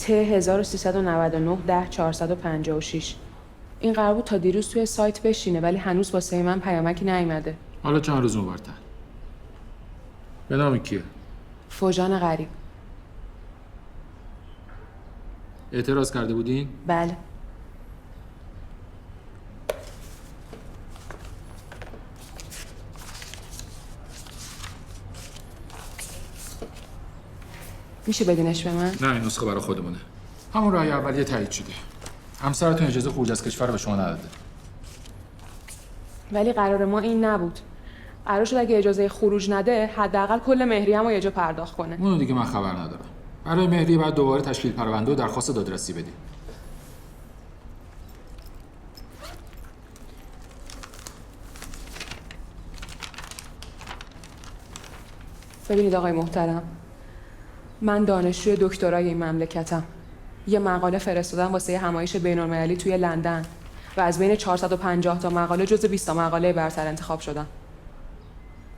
ت 1399 10 456. این قرار بود تا دیروز توی سایت بشینه ولی هنوز واسه من پیامکی نیومده. حالا چند روز اونورتر. به نام کیه؟ فوجان غریب. اعتراض کرده بودین؟ بله. میشه بدینش به من؟ نه این نسخه برای خودمونه. همون رأی اولیه تایید شده. همسرتون اجازه خروج از کشور به شما نداده. ولی قرار ما این نبود. قرار شد اگه اجازه خروج نده حداقل کل مهریه‌مو یه جا پرداخت کنه. اونو دیگه من خبر ندارم. برای مهریه بعد دوباره تشکیل پرونده و درخواست دادرسی بدی. ببینید آقای محترم، من دانشجوی دکترای این مملکتم. یه مقاله فرستادم واسه همایش بین‌المللی توی لندن و از بین 450 تا مقاله جزو 20 تا مقاله برتر انتخاب شدم.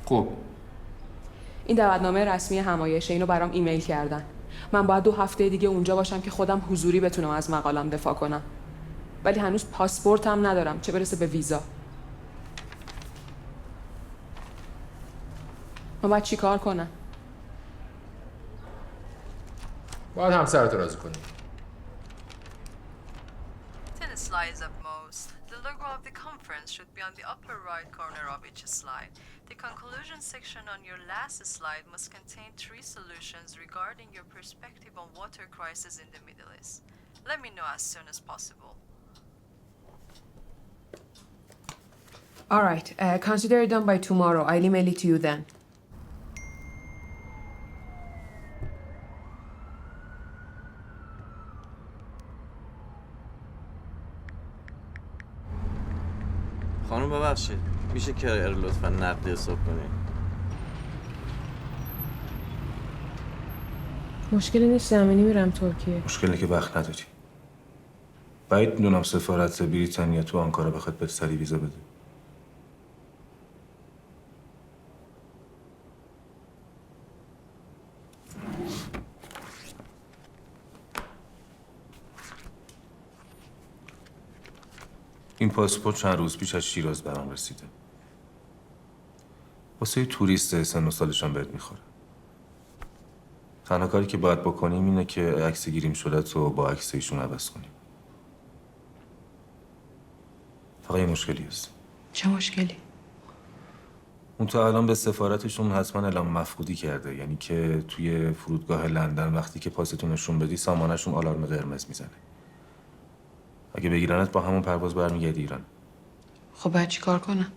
خب این دعوتنامه رسمی همایشه، اینو برام ایمیل کردن. من باید 2 هفته دیگه اونجا باشم که خودم حضوری بتونم از مقالم دفاع کنم. ولی هنوز پاسپورتم ندارم، چه برسه به ویزا. من باید چیکار کنم؟ باید همسرت راضی کنی. 10 slides at most. The logo of the conference should be on the upper right corner of each slide. The conclusion section on your last slide must contain 3 solutions regarding your perspective on water crisis in the Middle East. Let me know as soon as possible. All right, consider it done by tomorrow. I'll email it to you then. خانم ببخشید میشه کرایه رو لطفا نقدی حساب کنید؟ مشکلی نیست، زمینی میرم ترکیه. مشکلی که وقت نداری. بعید میدونم سفارت بریتانیا تو آنکارا بخواد به سری ویزا بده. این پاسپورت چند روز پیش از شیراز برام رسیده. واسه توریست سن و سالشان بهت میخوره. تنها کاری که باید بکنیم اینه که عکس گیریم شده تو با عکس ایشون عوض کنیم. فقط یه مشکلی هست. چه مشکلی؟ اون تا الان به سفارتشون حتما اعلام مفقودی کرده، یعنی که توی فرودگاه لندن وقتی که پاستون نشون بدی سامانه‌شون آلارم قرمز میزنه. اگه بگیرنت با همون پرواز برمیگردی ایران. خب باید چی کار کنم؟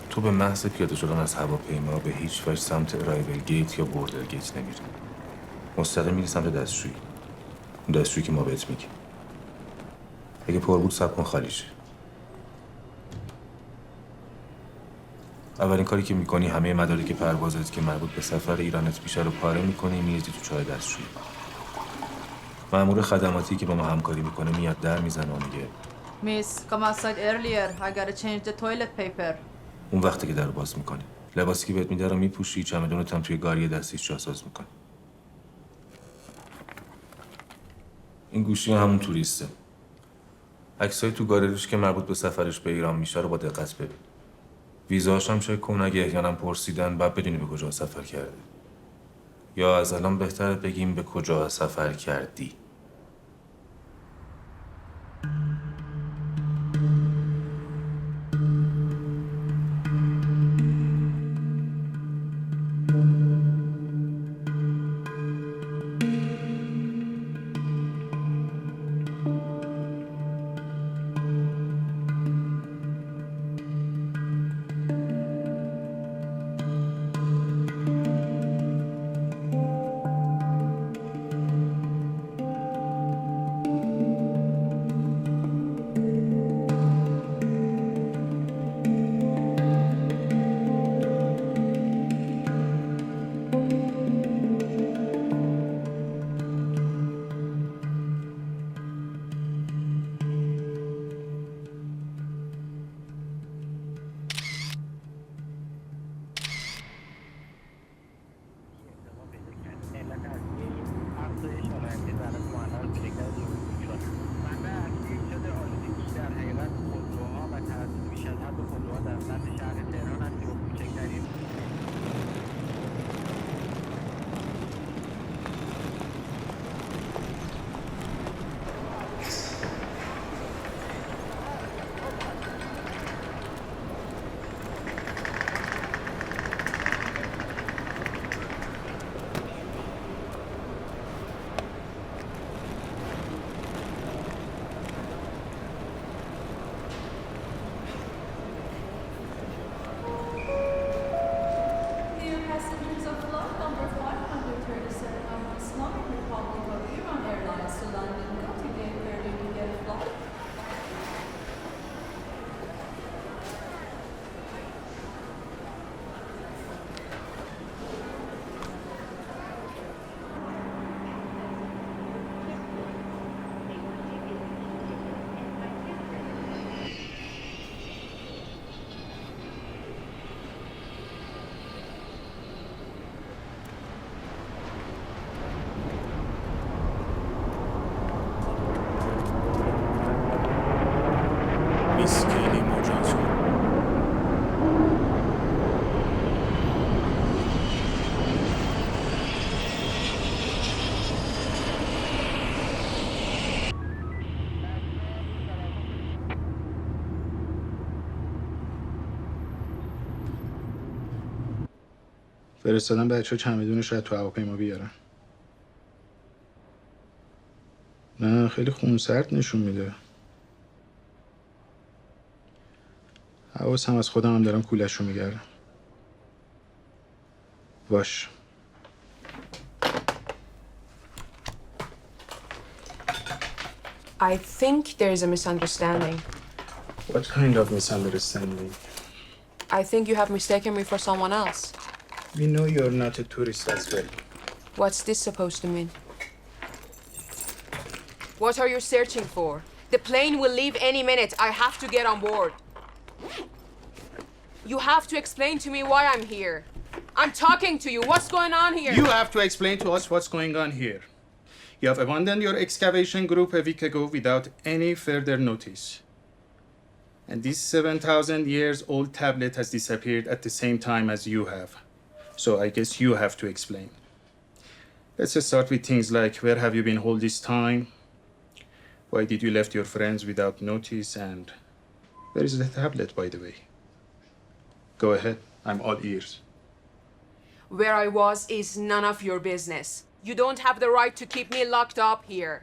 تو به محض پیاده شدن از هواپیما به هیچ وجه سمت ارایول گیت یا بوردر گیت نمیری. مستقیم میری سمت دستشویی. اون دستشویی که ما بهت میگیم. اگه پر بود صبر کن خالی شه. اولین کاری که میکنی همه مدارک پروازت که مربوط به سفر ایرانت میشه رو پاره میکنی، میریزی تو چای دستشویی. مأمور خدماتی که با ما همکاری میکنه میاد در میزنه و میگه Miss, come outside earlier. I gotta change the toilet paper. اون وقتی که در رو باز میکنی لباسی که بهت میده رو میپوشی، چمدونت هم توی گاری دستیش جاساز میکنی. این گوشی همون توریسته. عکسای تو گالریش که مربوط به سفرش به ایران میشه رو با دقت ببین. ویزاش هم چک کن، اگه احیانا پرسیدن بعد بدونی به کجا سفر کرده. یا از الان بهتره بگیم به کجا سفر کردی. فرستادن بچه‌ها چمدونش رو تو هواپیما بیارن. نه خیلی خونسرد نشون میده. حواسم از خودم هم دارم کولش رو میگردم. باش. I think there is a misunderstanding. What kind of misunderstanding? I think you have mistaken me for someone else. We know you're not a tourist as well. What's this supposed to mean? What are you searching for? The plane will leave any minute. I have to get on board. You have to explain to me why I'm here. I'm talking to you. What's going on here? You have to explain to us what's going on here. You have abandoned your excavation group a week ago without any further notice. And this 7,000 years old tablet has disappeared at the same time as you have. So I guess you have to explain. Let's just start with things like, where have you been all this time? Why did you left your friends without notice? And where is the tablet, by the way? Go ahead, I'm all ears. Where I was is none of your business. You don't have the right to keep me locked up here.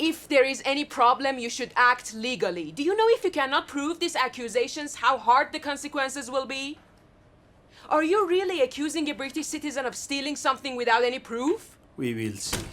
If there is any problem, you should act legally. Do you know if you cannot prove these accusations, how hard the consequences will be? Are you really accusing a British citizen of stealing something without any proof? We will see.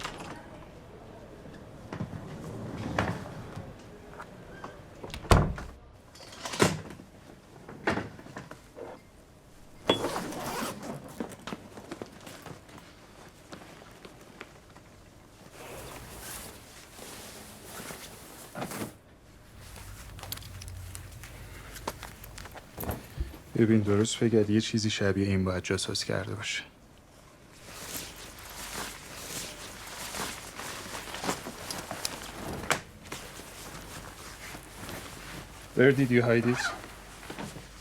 ببین درست بگرد یه چیزی شبیه این باید جاسوس کرده باشه. Where did you hide it?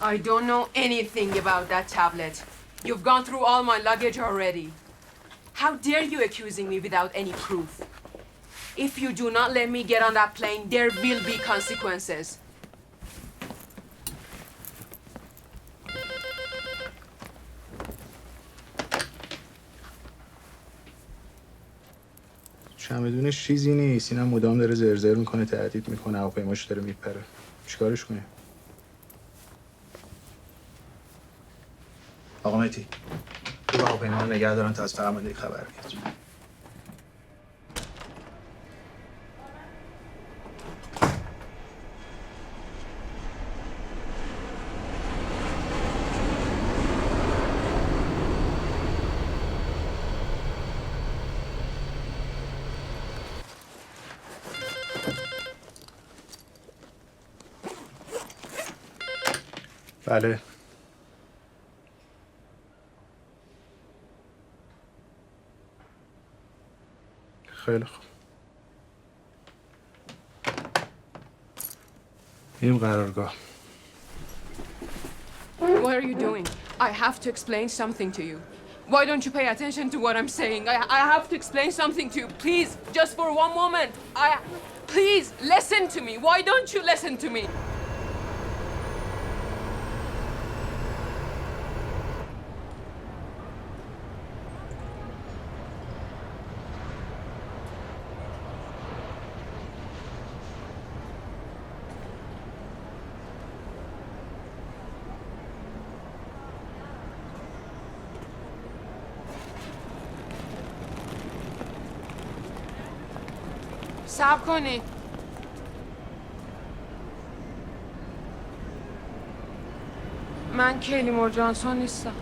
I don't know anything about that tablet. You've gone through all my luggage already. How dare you accusing me without any proof? If you do not let me get on that plane, there will be consequences. چمدونش چیزی نیست. اینم مدام داره زرزر میکنه، تهدید میکنه، هواپیماش داره میپره. چیکارش کنیم؟ آقا مهدی، تو هواپیما رو نگه دارن تا از فرمانده خبر بیاد. بله. خیلی خوب. این قرارگاه. What are you doing? I have to explain something to you. Why don't you pay attention to what I'm saying? I have to explain something to you. Please, just for one moment. Please, listen to me. Why don't you listen to me? صبر کنی. من کیلی مور جانسون نیستم.